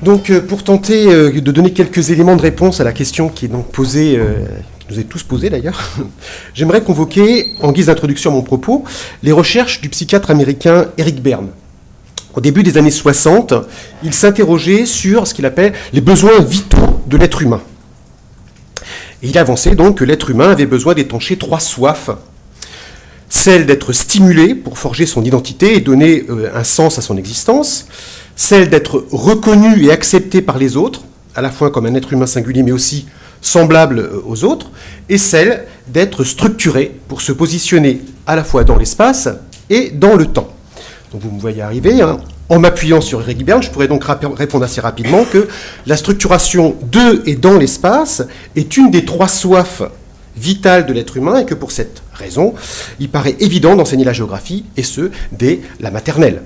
Donc, pour tenter de donner quelques éléments de réponse à la question qui est donc posée, qui nous est tous posée d'ailleurs, j'aimerais convoquer, en guise d'introduction à mon propos, les recherches du psychiatre américain Eric Berne. Au début des années 60, il s'interrogeait sur ce qu'il appelle les besoins vitaux de l'être humain. Et il avançait donc que l'être humain avait besoin d'étancher 3 soifs. Celle d'être stimulé pour forger son identité et donner un sens à son existence, celle d'être reconnu et accepté par les autres, à la fois comme un être humain singulier mais aussi semblable aux autres, et celle d'être structuré pour se positionner à la fois dans l'espace et dans le temps. Donc vous me voyez arriver, hein. En m'appuyant sur Eric Berne, je pourrais donc répondre assez rapidement que la structuration de et dans l'espace est une des 3 soifs vitales de l'être humain et que pour cette raison, il paraît évident d'enseigner la géographie, et ce, dès la maternelle.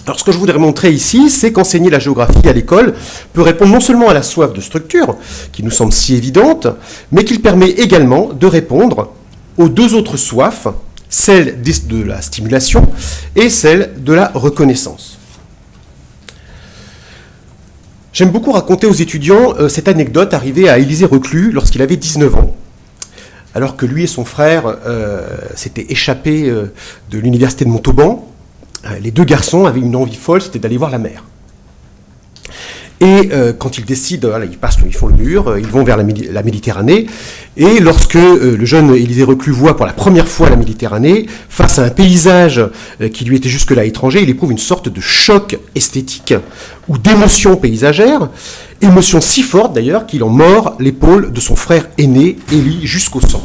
Alors ce que je voudrais montrer ici, c'est qu'enseigner la géographie à l'école peut répondre non seulement à la soif de structure, qui nous semble si évidente, mais qu'il permet également de répondre aux 2 autres soifs, celle de la stimulation et celle de la reconnaissance. J'aime beaucoup raconter aux étudiants cette anecdote arrivée à Élisée Reclus lorsqu'il avait 19 ans, alors que lui et son frère s'étaient échappés de l'université de Montauban. Les 2 garçons avaient une envie folle, c'était d'aller voir la mer. Et quand ils décident, voilà, ils font le mur, ils vont vers la Méditerranée, et lorsque le jeune Élisée Reclus voit pour la première fois la Méditerranée, face à un paysage qui lui était jusque-là étranger, il éprouve une sorte de choc esthétique ou d'émotion paysagère, émotion si forte d'ailleurs qu'il en mord l'épaule de son frère aîné, Élie, jusqu'au sang.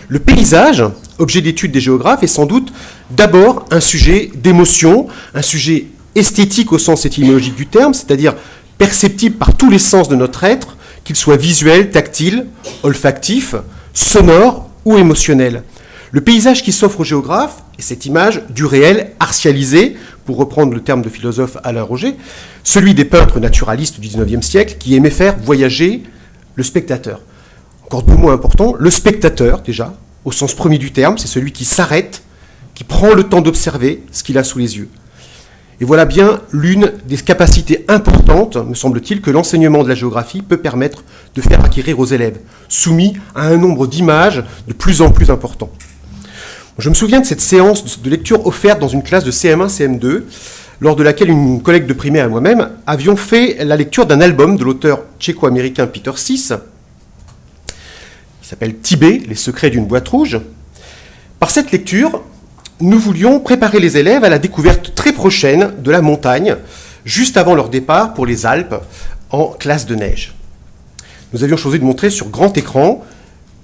Le paysage, objet d'étude des géographes, est sans doute d'abord un sujet d'émotion, un sujet esthétique au sens étymologique du terme, c'est-à-dire perceptible par tous les sens de notre être, qu'il soit visuel, tactile, olfactif, sonore ou émotionnel. Le paysage qui s'offre aux géographes est cette image du réel artialisé, pour reprendre le terme de philosophe Alain Roger, celui des peintres naturalistes du XIXe siècle qui aimaient faire voyager le spectateur. Encore 2 mots importants, le spectateur déjà, au sens premier du terme, c'est celui qui s'arrête, qui prend le temps d'observer ce qu'il a sous les yeux. Et voilà bien l'une des capacités importantes, me semble-t-il, que l'enseignement de la géographie peut permettre de faire acquérir aux élèves, soumis à un nombre d'images de plus en plus important. Je me souviens de cette séance de lecture offerte dans une classe de CM1, CM2, lors de laquelle une collègue de primaire et moi-même avions fait la lecture d'un album de l'auteur tchéco-américain Peter Sis, qui s'appelle Tibet, les secrets d'une boîte rouge. Par cette lecture, nous voulions préparer les élèves à la découverte très prochaine de la montagne, juste avant leur départ pour les Alpes, en classe de neige. Nous avions choisi de montrer sur grand écran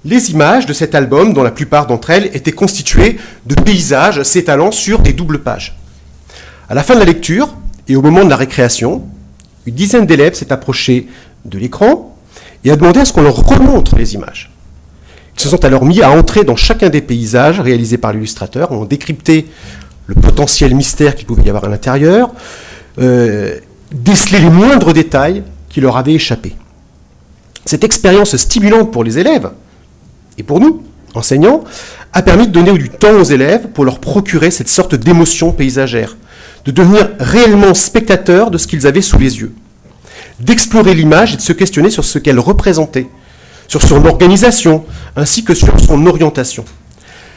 les images de cet album, dont la plupart d'entre elles étaient constituées de paysages s'étalant sur des doubles pages. À la fin de la lecture, et au moment de la récréation, une dizaine d'élèves s'est approchée de l'écran et a demandé à ce qu'on leur remontre les images. Ils se sont alors mis à entrer dans chacun des paysages réalisés par l'illustrateur, ont décrypté le potentiel mystère qu'il pouvait y avoir à l'intérieur, déceler les moindres détails qui leur avaient échappé. Cette expérience stimulante pour les élèves, et pour nous, enseignants, a permis de donner du temps aux élèves pour leur procurer cette sorte d'émotion paysagère, de devenir réellement spectateurs de ce qu'ils avaient sous les yeux, d'explorer l'image et de se questionner sur ce qu'elle représentait, sur son organisation, ainsi que sur son orientation.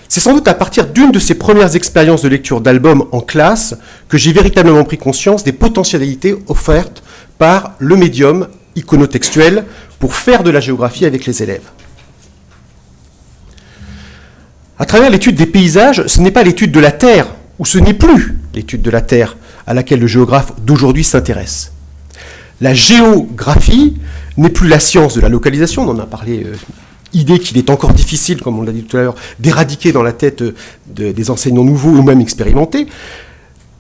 C'est sans doute à partir d'une de ces premières expériences de lecture d'albums en classe que j'ai véritablement pris conscience des potentialités offertes par le médium iconotextuel pour faire de la géographie avec les élèves. À travers l'étude des paysages, ce n'est pas l'étude de la Terre, ou ce n'est plus l'étude de la Terre à laquelle le géographe d'aujourd'hui s'intéresse. La géographie n'est plus la science de la localisation, on en a parlé, idée qu'il est encore difficile, comme on l'a dit tout à l'heure, d'éradiquer dans la tête des enseignants nouveaux ou même expérimentés.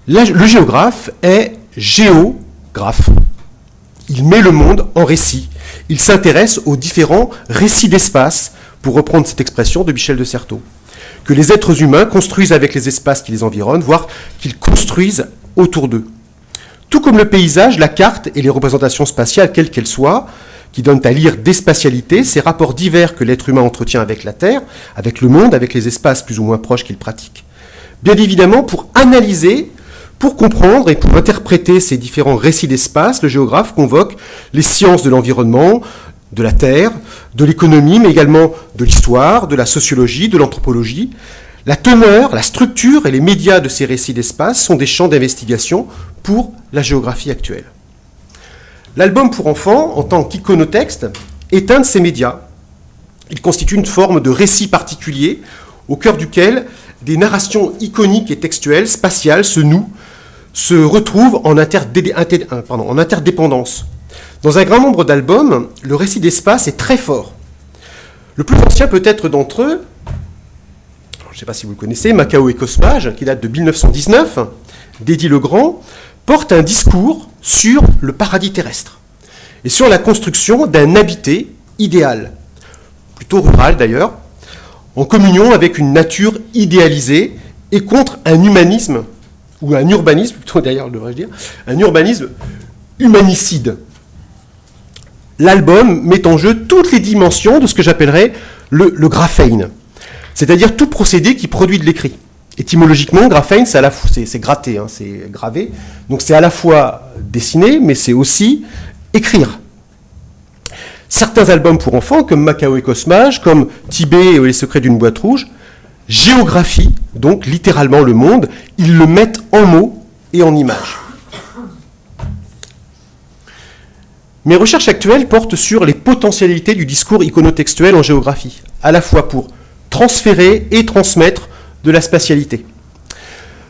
Le géographe est géographe. Il met le monde en récit. Il s'intéresse aux différents récits d'espace, pour reprendre cette expression de Michel de Certeau, que les êtres humains construisent avec les espaces qui les environnent, voire qu'ils construisent autour d'eux. Tout comme le paysage, la carte et les représentations spatiales, quelles qu'elles soient, qui donnent à lire des spatialités, ces rapports divers que l'être humain entretient avec la Terre, avec le monde, avec les espaces plus ou moins proches qu'il pratique. Bien évidemment, pour analyser, Pour comprendre et pour interpréter ces différents récits d'espace, le géographe convoque les sciences de l'environnement, de la Terre, de l'économie, mais également de l'histoire, de la sociologie, de l'anthropologie. La teneur, la structure et les médias de ces récits d'espace sont des champs d'investigation pour la géographie actuelle. L'album pour enfants, en tant qu'iconotexte, est un de ces médias. Il constitue une forme de récit particulier au cœur duquel des narrations iconiques et textuelles, spatiales, se nouent, se retrouvent en interdépendance. Dans un grand nombre d'albums, le récit d'espace est très fort. Le plus ancien peut-être d'entre eux, je ne sais pas si vous le connaissez, Macao et Cosmage, qui date de 1919, d'Eddie Legrand, porte un discours sur le paradis terrestre et sur la construction d'un habité idéal, plutôt rural d'ailleurs, en communion avec une nature idéalisée et contre un humanisme, ou un urbanisme, plutôt d'ailleurs, devrais-je dire, un urbanisme humanicide. L'album met en jeu toutes les dimensions de ce que j'appellerais le graphène, c'est-à-dire tout procédé qui produit de l'écrit. Étymologiquement, graphène, c'est gratter, hein, c'est graver. Donc c'est à la fois dessiner, mais c'est aussi écrire. Certains albums pour enfants, comme Macao et Cosmage, comme Tibet et les secrets d'une boîte rouge, géographient donc littéralement le monde, ils le mettent en mots et en images. Mes recherches actuelles portent sur les potentialités du discours iconotextuel en géographie, à la fois pour transférer et transmettre de la spatialité.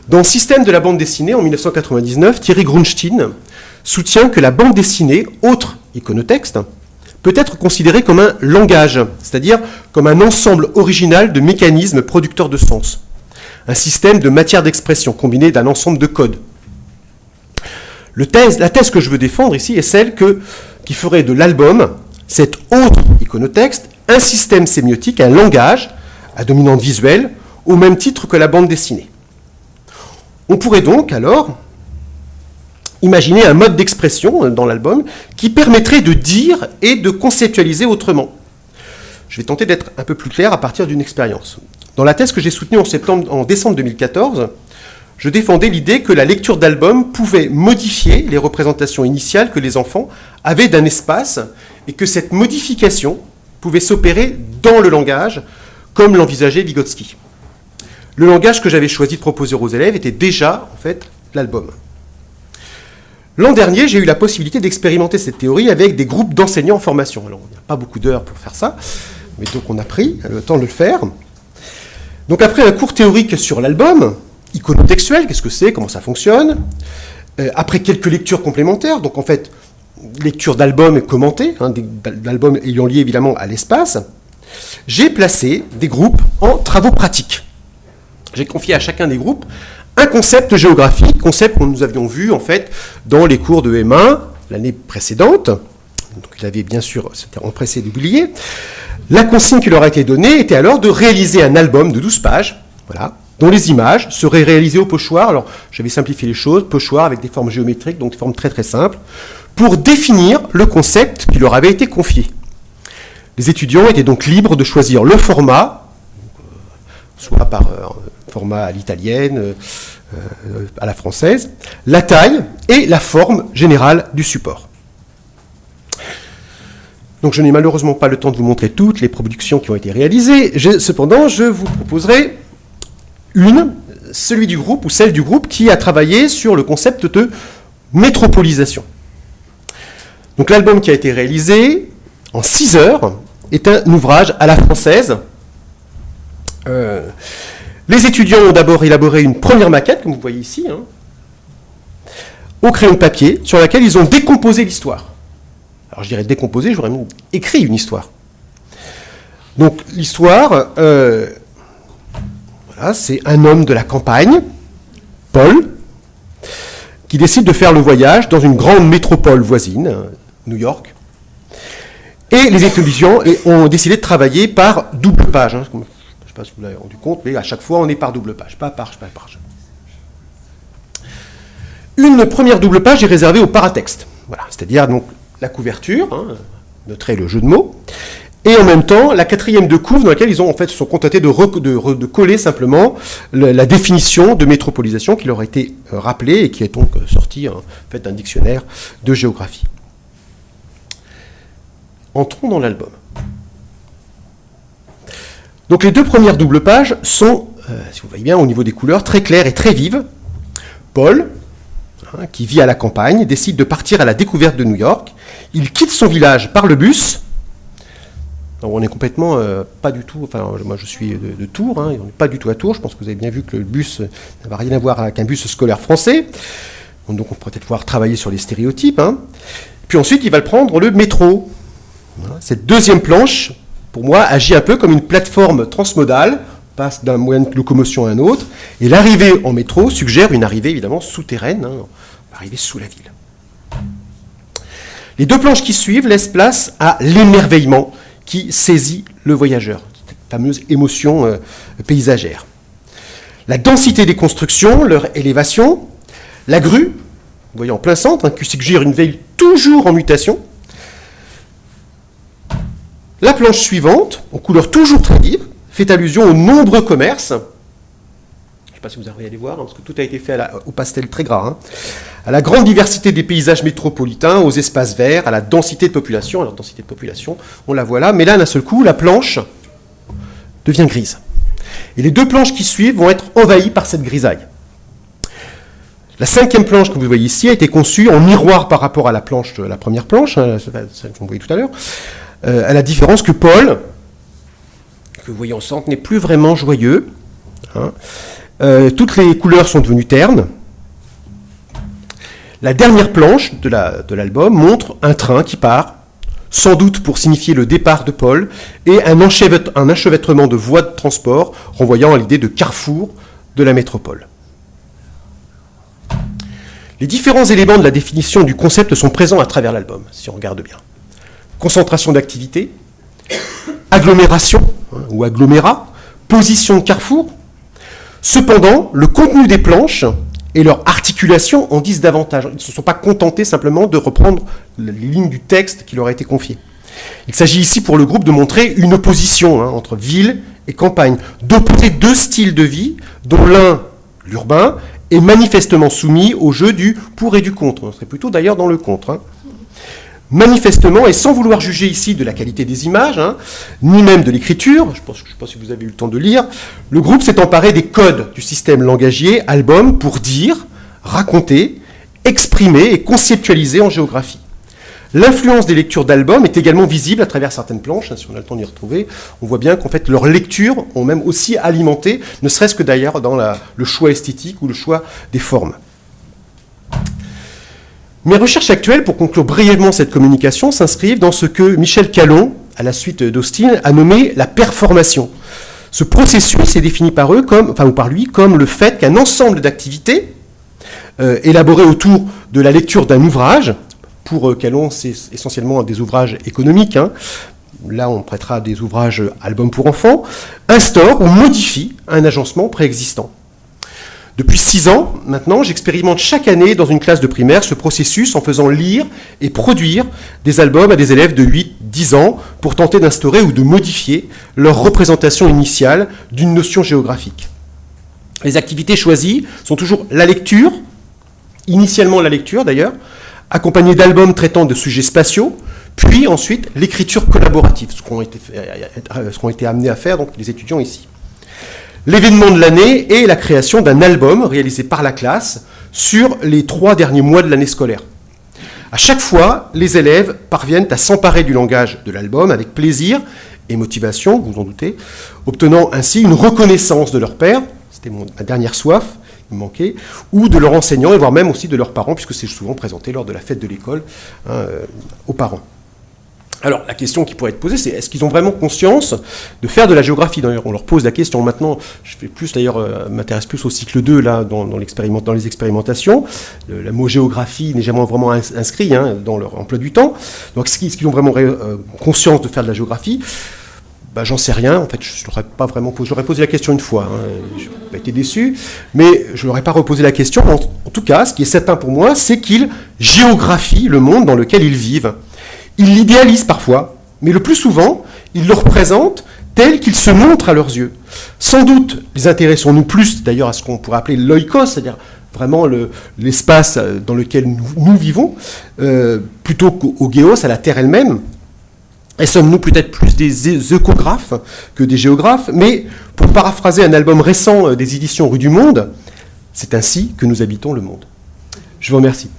Dans le système de la bande dessinée, en 1999, Thierry Grunstein soutient que la bande dessinée, autre iconotexte, peut être considérée comme un langage, c'est-à-dire comme un ensemble original de mécanismes producteurs de sens, un système de matière d'expression combiné d'un ensemble de codes. La thèse que je veux défendre ici est celle qui ferait de l'album, cet autre iconotexte, un système sémiotique, un langage à dominante visuelle, au même titre que la bande dessinée. On pourrait donc alors imaginer un mode d'expression dans l'album qui permettrait de dire et de conceptualiser autrement. Je vais tenter d'être un peu plus clair à partir d'une expérience. Dans la thèse que j'ai soutenue en décembre 2014, je défendais l'idée que la lecture d'album pouvait modifier les représentations initiales que les enfants avaient d'un espace et que cette modification pouvait s'opérer dans le langage, comme l'envisageait Vygotsky. Le langage que j'avais choisi de proposer aux élèves était déjà, en fait, l'album. L'an dernier, j'ai eu la possibilité d'expérimenter cette théorie avec des groupes d'enseignants en formation. Alors, il n'y a pas beaucoup d'heures pour faire ça, mais donc on a pris le temps de le faire. Donc après un cours théorique sur l'album, iconotextuel, qu'est-ce que c'est, comment ça fonctionne, après quelques lectures complémentaires, donc en fait, lecture d'albums commentés, d'albums ayant lié évidemment à l'espace, j'ai placé des groupes en travaux pratiques. J'ai confié à chacun des groupes un concept géographique, concept que nous avions vu en fait dans les cours de M1 l'année précédente. Donc il avait bien sûr, c'était empressé d'oublier. La consigne qui leur a été donnée était alors de réaliser un album de 12 pages, voilà, dont les images seraient réalisées au pochoir. Alors j'avais simplifié les choses, pochoir avec des formes géométriques, donc des formes très très simples, pour définir le concept qui leur avait été confié. Les étudiants étaient donc libres de choisir le format, soit par format à l'italienne, à la française, la taille et la forme générale du support. Donc je n'ai malheureusement pas le temps de vous montrer toutes les productions qui ont été réalisées. Cependant, je vous proposerai celui du groupe ou celle du groupe qui a travaillé sur le concept de métropolisation. Donc l'album qui a été réalisé en 6 heures est un ouvrage à la française. Les étudiants ont d'abord élaboré une première maquette, comme vous voyez ici, au crayon de papier, sur laquelle ils ont décomposé l'histoire. Alors je dirais décomposé, j'aurais même écrit une histoire. Donc l'histoire, voilà, c'est un homme de la campagne, Paul, qui décide de faire le voyage dans une grande métropole voisine, New York. Et les étudiants ont décidé de travailler par double page. Je ne sais pas si vous l'avez rendu compte, mais à chaque fois on est par double page, pas par page. Une première double page est réservée au paratexte. Voilà, c'est-à-dire donc la couverture, noterait le jeu de mots, et en même temps la quatrième de couve dans laquelle ils ont en fait se sont contentés de coller simplement la définition de métropolisation qui leur a été rappelée et qui est donc sortie en fait d'un dictionnaire de géographie. Entrons dans l'album. Donc les deux premières doubles pages sont, si vous voyez bien au niveau des couleurs, très claires et très vives. Paul, qui vit à la campagne, décide de partir à la découverte de New York. Il quitte son village par le bus. Alors on est complètement pas du tout, enfin moi je suis de Tours, on n'est pas du tout à Tours, je pense que vous avez bien vu que le bus n'a rien à voir avec un bus scolaire français, donc on pourrait peut-être pouvoir travailler sur les stéréotypes. Puis ensuite il va prendre le métro. Voilà. Cette deuxième planche, pour moi, agit un peu comme une plateforme transmodale, passe d'un moyen de locomotion à un autre, et l'arrivée en métro suggère une arrivée évidemment souterraine, arrivée sous la ville. Les deux planches qui suivent laissent place à l'émerveillement qui saisit le voyageur, cette fameuse émotion paysagère. La densité des constructions, leur élévation, la grue, vous voyez en plein centre, qui suggère une ville toujours en mutation. La planche suivante, en couleur toujours très vive, fait allusion aux nombreux commerces. Je ne sais pas si vous arrivez à les voir, parce que tout a été fait au pastel très gras. À la grande diversité des paysages métropolitains, aux espaces verts, à la densité de population. Alors, densité de population, on la voit là, mais là, d'un seul coup, la planche devient grise. Et les deux planches qui suivent vont être envahies par cette grisaille. La cinquième planche que vous voyez ici a été conçue en miroir par rapport à la première planche, celle que vous voyez tout à l'heure, à la différence que Paul, que vous voyez en centre, n'est plus vraiment joyeux. Toutes les couleurs sont devenues ternes. La dernière planche de l'album montre un train qui part, sans doute pour signifier le départ de Paul, et un enchevêtrement de voies de transport renvoyant à l'idée de carrefour de la métropole. Les différents éléments de la définition du concept sont présents à travers l'album, si on regarde bien. Concentration d'activité, agglomération ou agglomérat, position de carrefour. Cependant, le contenu des planches et leur articulation en disent davantage. Ils ne se sont pas contentés simplement de reprendre les lignes du texte qui leur a été confié. Il s'agit ici pour le groupe de montrer une opposition entre ville et campagne, d'opposer deux styles de vie, dont l'un, l'urbain, est manifestement soumis au jeu du pour et du contre. On serait plutôt d'ailleurs dans le contre. Manifestement, et sans vouloir juger ici de la qualité des images, ni même de l'écriture, je ne sais pas si vous avez eu le temps de lire, le groupe s'est emparé des codes du système langagier album pour dire, raconter, exprimer et conceptualiser en géographie. L'influence des lectures d'albums est également visible à travers certaines planches, si on a le temps d'y retrouver. On voit bien qu'en fait leurs lectures ont même aussi alimenté, ne serait-ce que d'ailleurs dans le choix esthétique ou le choix des formes. Mes recherches actuelles, pour conclure brièvement cette communication, s'inscrivent dans ce que Michel Callon, à la suite d'Austin, a nommé la performation. Ce processus est défini par lui comme le fait qu'un ensemble d'activités élaborées autour de la lecture d'un ouvrage, pour Callon c'est essentiellement des ouvrages économiques, là on prêtera des ouvrages albums pour enfants, instaure ou modifie un agencement préexistant. Depuis 6 ans, maintenant, j'expérimente chaque année dans une classe de primaire ce processus en faisant lire et produire des albums à des élèves de 8-10 ans pour tenter d'instaurer ou de modifier leur représentation initiale d'une notion géographique. Les activités choisies sont toujours la lecture, initialement la lecture d'ailleurs, accompagnée d'albums traitant de sujets spatiaux, puis ensuite l'écriture collaborative, ce qu'ont été amenés à faire donc, les étudiants ici. L'événement de l'année est la création d'un album réalisé par la classe sur les 3 derniers mois de l'année scolaire. À chaque fois, les élèves parviennent à s'emparer du langage de l'album avec plaisir et motivation, vous vous en doutez, obtenant ainsi une reconnaissance de leur père, c'était ma dernière soif, il me manquait, ou de leurs enseignants, et voire même aussi de leurs parents, puisque c'est souvent présenté lors de la fête de l'école aux parents. Alors, la question qui pourrait être posée, c'est est-ce qu'ils ont vraiment conscience de faire de la géographie? D'ailleurs, on leur pose la question maintenant, je fais plus, d'ailleurs, m'intéresse plus au cycle 2, là, dans les expérimentations. Le mot géographie n'est jamais vraiment inscrit dans leur emploi du temps. Donc, est-ce qu'ils ont vraiment conscience de faire de la géographie? J'en sais rien, en fait, je n'aurais pas vraiment posé. J'aurais posé la question une fois, je n'ai pas été déçu, mais je ne leur ai pas reposé la question. En tout cas, ce qui est certain pour moi, c'est qu'ils géographient le monde dans lequel ils vivent. Ils l'idéalisent parfois, mais le plus souvent, Ils le représentent tel qu'il se montre à leurs yeux. Sans doute, les intéressons-nous plus, d'ailleurs, à ce qu'on pourrait appeler l'oikos, c'est-à-dire vraiment l'espace dans lequel nous vivons, plutôt qu'au géos, à la Terre elle-même. Et sommes-nous peut-être plus des œcographes que des géographes, mais pour paraphraser un album récent des éditions Rue du Monde, c'est ainsi que nous habitons le monde. Je vous remercie.